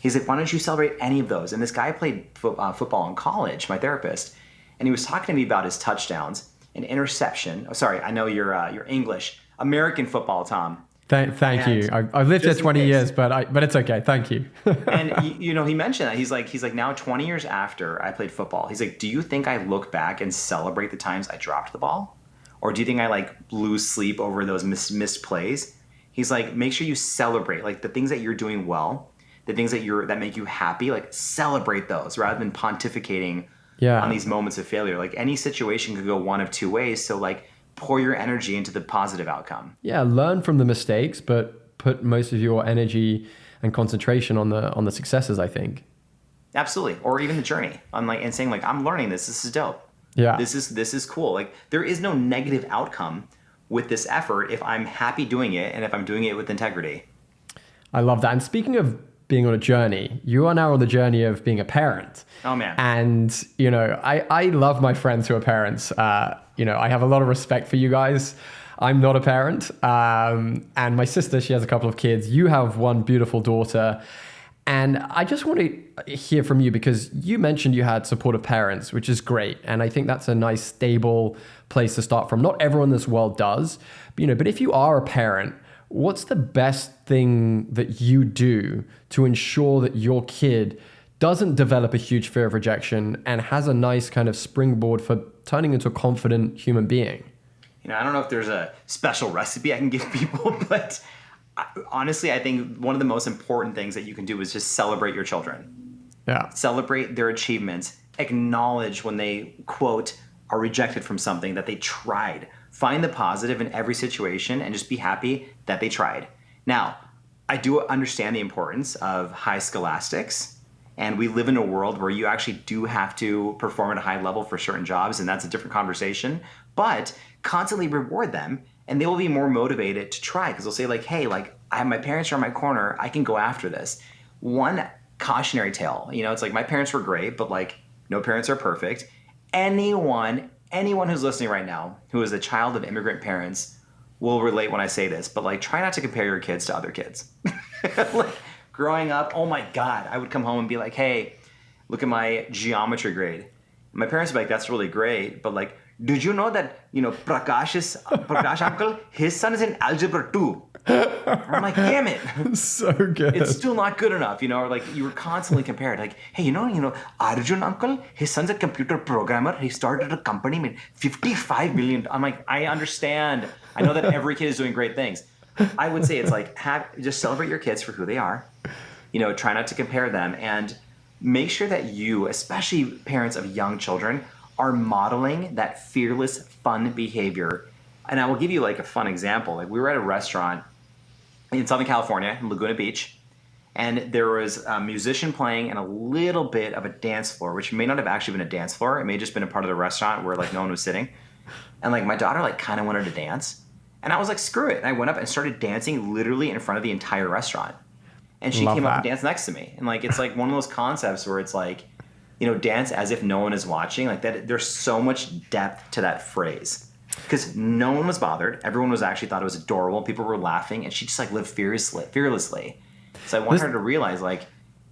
He's like, why don't you celebrate any of those? And this guy played football in college, my therapist, and he was talking to me about his touchdowns and interception. Oh, sorry, I know you're English. American football, Tom. Thank you. I've lived here 20 years, but it's okay. Thank you. And he mentioned that he's like now 20 years after I played football, he's like, do you think I look back and celebrate the times I dropped the ball, or do you think I like lose sleep over those missed plays? He's like, make sure you celebrate like the things that you're doing well, the things that make you happy, like celebrate those rather than pontificating on these moments of failure. Like any situation could go one of two ways. So like pour your energy into the positive outcome. Yeah, learn from the mistakes, but put most of your energy and concentration on the successes, I think. Absolutely. Or even the journey and saying like, I'm learning this. This is dope. Yeah. This is cool. Like there is no negative outcome with this effort if I'm happy doing it and if I'm doing it with integrity. I love that. And speaking of being on a journey, you are now on the journey of being a parent. Oh man. And, I love my friends who are parents. I have a lot of respect for you guys. I'm not a parent. And my sister, she has a couple of kids. You have one beautiful daughter. And I just want to hear from you because you mentioned you had supportive parents, which is great. And I think that's a nice, stable place to start from. Not everyone in this world does, but if you are a parent, what's the best thing that you do to ensure that your kid doesn't develop a huge fear of rejection and has a nice kind of springboard for turning into a confident human being? I don't know if there's a special recipe I can give people, but honestly, I think one of the most important things that you can do is just celebrate your children. Yeah. Celebrate their achievements. Acknowledge when they, quote, are rejected from something that they tried. Find the positive in every situation and just be happy that they tried. Now, I do understand the importance of high scholastics, and we live in a world where you actually do have to perform at a high level for certain jobs, and that's a different conversation. But constantly reward them, and they will be more motivated to try because they'll say like, hey, like I have my parents are in my corner, I can go after this. One cautionary tale, it's like my parents were great, but like no parents are perfect. Anyone who's listening right now who is a child of immigrant parents will relate when I say this, but like try not to compare your kids to other kids. Like growing up, oh my God, I would come home and be like, hey, look at my geometry grade. My parents would be like, that's really great, but like, did you know that, Prakash uncle, his son is in algebra 2. I'm like, damn it. So good. It's still not good enough, or like you were constantly compared. Like, hey, Arjun uncle, his son's a computer programmer. He started a company, made $55 million. I'm like, I understand. I know that every kid is doing great things. I would say it's like, just celebrate your kids for who they are. Try not to compare them and make sure that you, especially parents of young children, are modeling that fearless, fun behavior. And I will give you like a fun example. Like we were at a restaurant in Southern California, in Laguna Beach, and there was a musician playing and a little bit of a dance floor, which may not have actually been a dance floor. It may have just been a part of the restaurant where like no one was sitting. And like my daughter like kind of wanted to dance. And I was like, screw it. And I went up and started dancing literally in front of the entire restaurant. And she came up and danced next to me. And like, it's like one of those concepts where it's like, dance as if no one is watching. Like that, there's so much depth to that phrase because no one was bothered. Everyone was actually thought it was adorable. People were laughing, and she just like lived fearlessly. So I want her to realize like,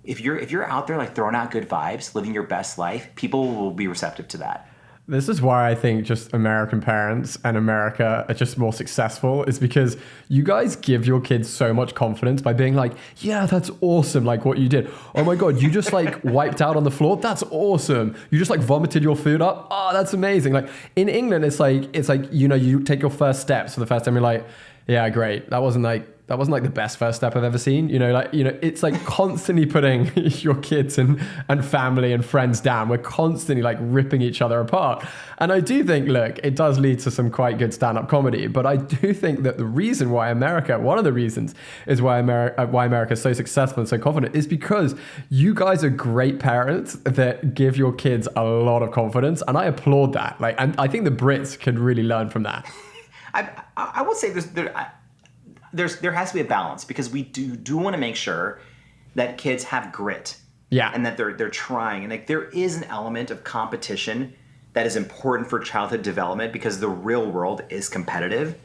if you're out there like throwing out good vibes, living your best life, people will be receptive to that. This is why I think just American parents and America are just more successful is because you guys give your kids so much confidence by being like, yeah, that's awesome. Like what you did. Oh my God, you just like wiped out on the floor. That's awesome. You just like vomited your food up. Oh, that's amazing. Like in England, it's like, you take your first steps for the first time. You're like, yeah, great. That wasn't like the best first step I've ever seen. It's like constantly putting your kids and family and friends down. We're constantly like ripping each other apart. And I do think, look, it does lead to some quite good stand-up comedy. But I do think that one of the reasons is why America is so successful and so confident is because you guys are great parents that give your kids a lot of confidence. And I applaud that. And I think the Brits could really learn from that. I would say there has to be a balance because we do want to make sure that kids have grit. Yeah. And that they're trying. And like there is an element of competition that is important for childhood development because the real world is competitive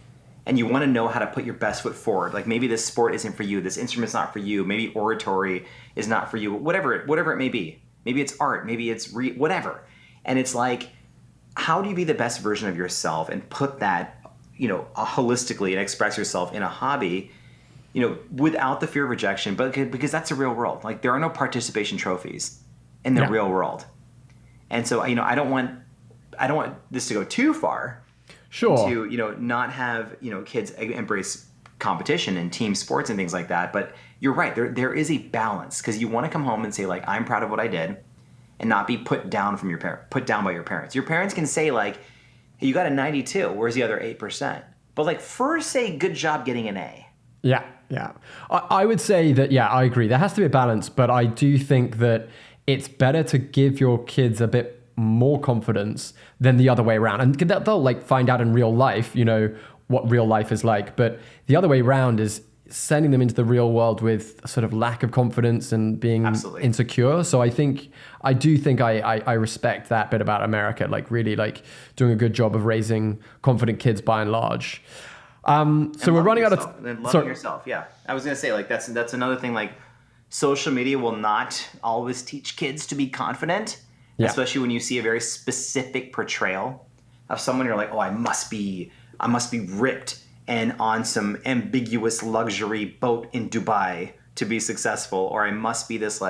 and you want to know how to put your best foot forward. Like maybe this sport isn't for you, this instrument's not for you, maybe oratory is not for you, whatever it may be. Maybe it's art, maybe it's whatever. And it's like, how do you be the best version of yourself and put that holistically and express yourself in a hobby, without the fear of rejection, but because that's the real world. Like there are no participation trophies in the real world. And so, I don't want this to go too far. Sure. To, not have, kids embrace competition and team sports and things like that. But you're right, there is a balance, because you want to come home and say like, I'm proud of what I did, and not be put down by your parents. Your parents can say like, hey, you got a 92, where's the other 8%? But like, first say good job getting an A. Yeah. I would say that, yeah, I agree. There has to be a balance, but I do think that it's better to give your kids a bit more confidence than the other way around. And they'll like find out in real life, what real life is like. But the other way around is sending them into the real world with a sort of lack of confidence and being insecure. So I do think I respect that bit about America, like really like doing a good job of raising confident kids by and large. So we're running out of loving yourself. Yeah. I was going to say like, that's another thing. Like, social media will not always teach kids to be confident, especially when you see a very specific portrayal of someone. You're like, oh, I must be ripped and on some ambiguous luxury boat in Dubai to be successful, or I must be this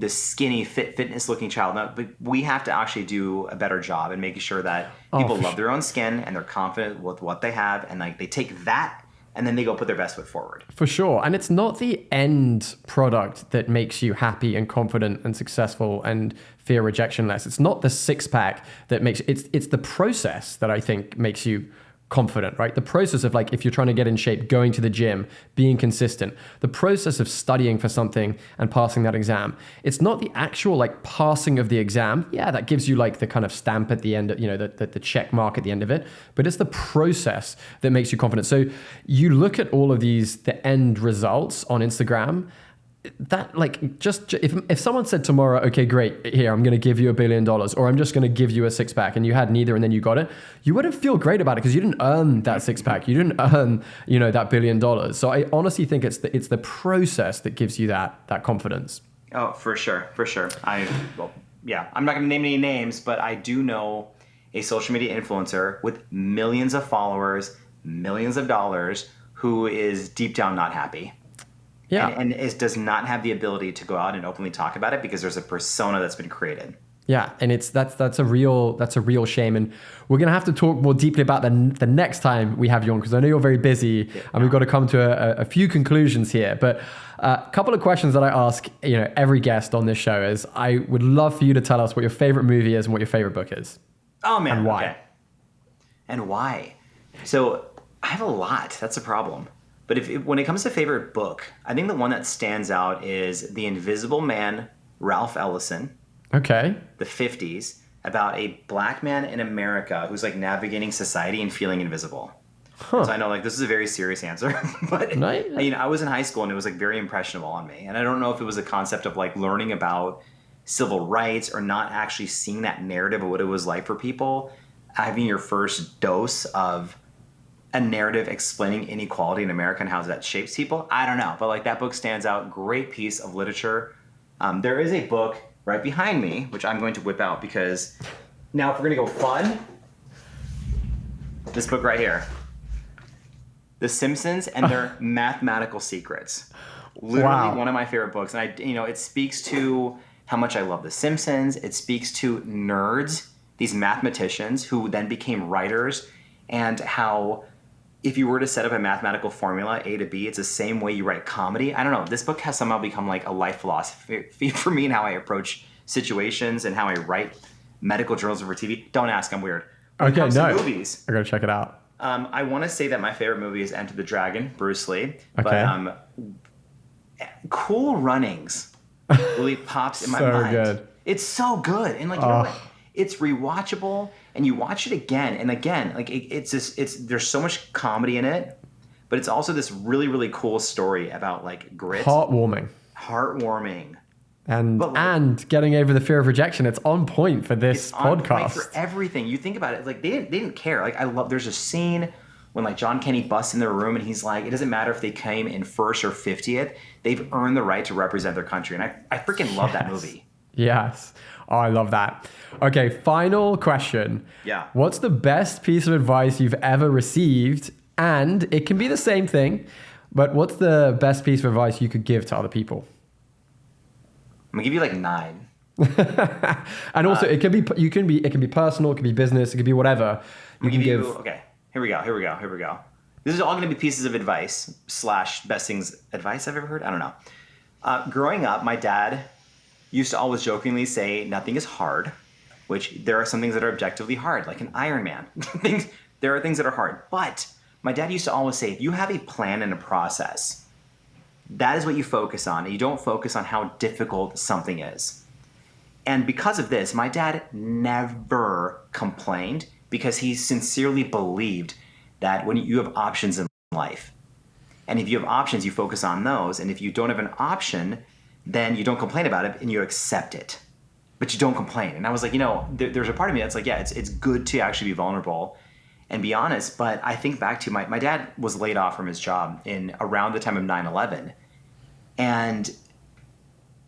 skinny, fitness looking child. No, but we have to actually do a better job in making sure that people love their own skin and they're confident with what they have, and like they take that and then they go put their best foot forward. For sure. And it's not the end product that makes you happy and confident and successful and fear rejection less. It's not the six pack that makes it's the process that I think makes you confident, right? The process of like, if you're trying to get in shape, going to the gym, being consistent, the process of studying for something and passing that exam. It's not the actual like passing of the exam. Yeah, that gives you like the kind of stamp at the end, the check mark at the end of it, but it's the process that makes you confident. So you look at all of the end results on Instagram, that like, just if someone said tomorrow, okay, great, here, I'm going to give you $1 billion, or I'm just going to give you a six pack, and you had neither and then you got it, you wouldn't feel great about it because you didn't earn that six pack. You didn't earn, that $1 billion. So I honestly think it's the process that gives you that confidence. Oh, for sure. I'm not going to name any names, but I do know a social media influencer with millions of followers, millions of dollars, who is deep down not happy. Yeah. And does not have the ability to go out and openly talk about it because there's a persona that's been created. Yeah, and that's a real shame, and we're gonna have to talk more deeply about the next time we have you on, because I know you're very busy, and we've got to come to a few conclusions here. But a couple of questions that I ask every guest on this show is, I would love for you to tell us what your favorite movie is and what your favorite book is. Oh man, and why? Okay. And why? So I have a lot. That's a problem. But when it comes to favorite book, I think the one that stands out is The Invisible Man, Ralph Ellison. Okay. The 50s, about a black man in America who's like navigating society and feeling invisible. Huh. So I know like this is a very serious answer, but I was in high school and it was like very impressionable on me. And I don't know if it was a concept of like learning about civil rights or not actually seeing that narrative of what it was like for people, having your first dose of a narrative explaining inequality in America and how that shapes people. I don't know, but like that book stands out. Great piece of literature. There is a book right behind me, which I'm going to whip out because now if we're going to go fun, this book right here, The Simpsons and Their Mathematical Secrets. Literally one of my favorite books. And it speaks to how much I love The Simpsons. It speaks to nerds, these mathematicians who then became writers, and how if you were to set up a mathematical formula, A to B, it's the same way you write comedy. I don't know. This book has somehow become like a life philosophy for me and how I approach situations and how I write medical journalism for TV. Don't ask, I'm weird. When it comes to movies, I gotta check it out. I want to say that my favorite movie is Enter the Dragon, Bruce Lee. Okay. But Cool Runnings really pops in my mind. So good. It's so good. And like, you know what? It's rewatchable, and you watch it again and again. Like there's so much comedy in it, but it's also this really, really cool story about like grit. Heartwarming. And getting over the fear of rejection. It's on point for this podcast. On point for everything. You think about it, like they didn't care. Like there's a scene when like John Kenny busts in their room and he's like, it doesn't matter if they came in first or 50th, they've earned the right to represent their country. And I freaking love that movie. Yes. Oh, I love that. Okay, final question. Yeah. What's the best piece of advice you've ever received? And it can be the same thing, but what's the best piece of advice you could give to other people? I'm gonna give you like 9. And also, it can be personal, it can be business, it can be whatever. Okay, here we go. These are all going to be pieces of advice / best things advice I've ever heard. I don't know. Growing up, my dad used to always jokingly say, nothing is hard, which there are some things that are objectively hard, like an Iron Man. There are things that are hard. But my dad used to always say, if you have a plan and a process, that is what you focus on. And you don't focus on how difficult something is. And because of this, my dad never complained because he sincerely believed that when you have options in life, and if you have options, you focus on those. And if you don't have an option, then you don't complain about it and you accept it, but you don't complain. And I was like, there's a part of me that's like, yeah, it's good to actually be vulnerable and be honest. But I think back to my dad was laid off from his job in around the time of 9/11. And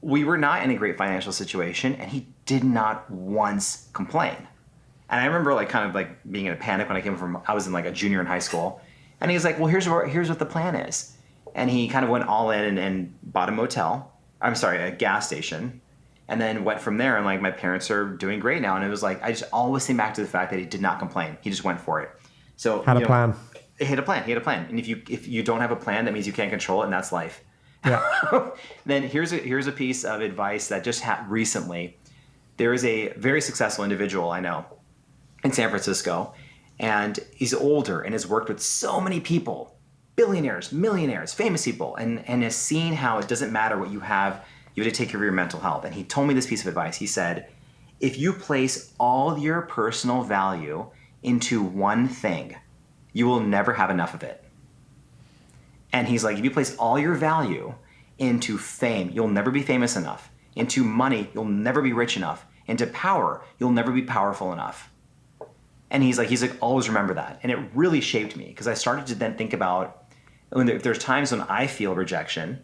we were not in a great financial situation, and he did not once complain. And I remember being in a panic when I was in like a junior in high school. And he was like, well, here's what the plan is. And he kind of went all in and bought a gas station, and then went from there. And like, my parents are doing great now. And it was like, I just always think back to the fact that he did not complain. He just went for it. So Had a plan. He had a plan. And if you don't have a plan, that means you can't control it, and that's life. Yeah. Then here's a piece of advice that just recently. There is a very successful individual I know in San Francisco, and he's older and has worked with so many people, billionaires, millionaires, famous people, and has seen how it doesn't matter what you have to take care of your mental health. And he told me this piece of advice. He said, if you place all your personal value into one thing, you will never have enough of it. And he's like, if you place all your value into fame, you'll never be famous enough. Into money, you'll never be rich enough. Into power, you'll never be powerful enough. And he's like, always remember that. And it really shaped me, because I started to then think about if there's times when I feel rejection,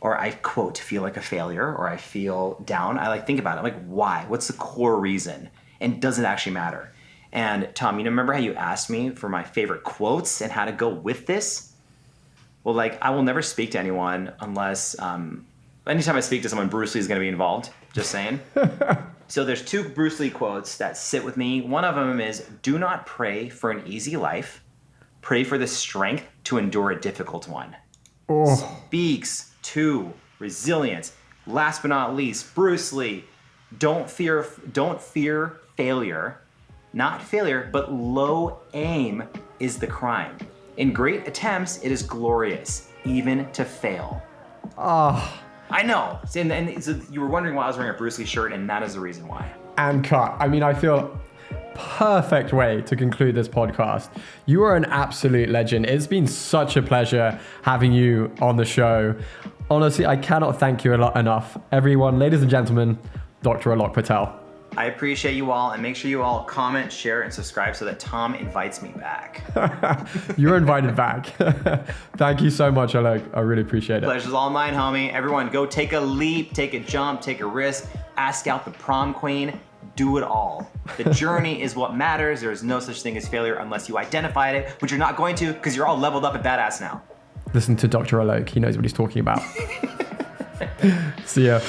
or I, quote, feel like a failure, or I feel down, I think about it. I'm like, why? What's the core reason? And does it actually matter? And Tom, remember how you asked me for my favorite quotes and how to go with this? Well, I will never speak to anyone unless, anytime I speak to someone, Bruce Lee is going to be involved. Just saying. So there's 2 Bruce Lee quotes that sit with me. One of them is, do not pray for an easy life. Pray for the strength to endure a difficult one. Oh. Speaks to resilience. Last but not least, Bruce Lee, don't fear failure. Not failure, but low aim is the crime. In great attempts, it is glorious, even to fail. Oh. I know. And so you were wondering why I was wearing a Bruce Lee shirt, and that is the reason why. And cut. I feel perfect way to conclude this podcast. You are an absolute legend. It's been such a pleasure having you on the show. Honestly, I cannot thank you enough. Everyone, ladies and gentlemen, Dr. Alok Patel. I appreciate you all, and make sure you all comment, share, and subscribe so that Tom invites me back. You're invited back. Thank you so much, Alok. I really appreciate it. Pleasure's all mine, homie. Everyone, go take a leap, take a jump, take a risk, ask out the prom queen, do it all. The journey is what matters. There is no such thing as failure unless you identify it, which you're not going to, because you're all leveled up and badass now. Listen to Dr. Alok. He knows what he's talking about. See ya.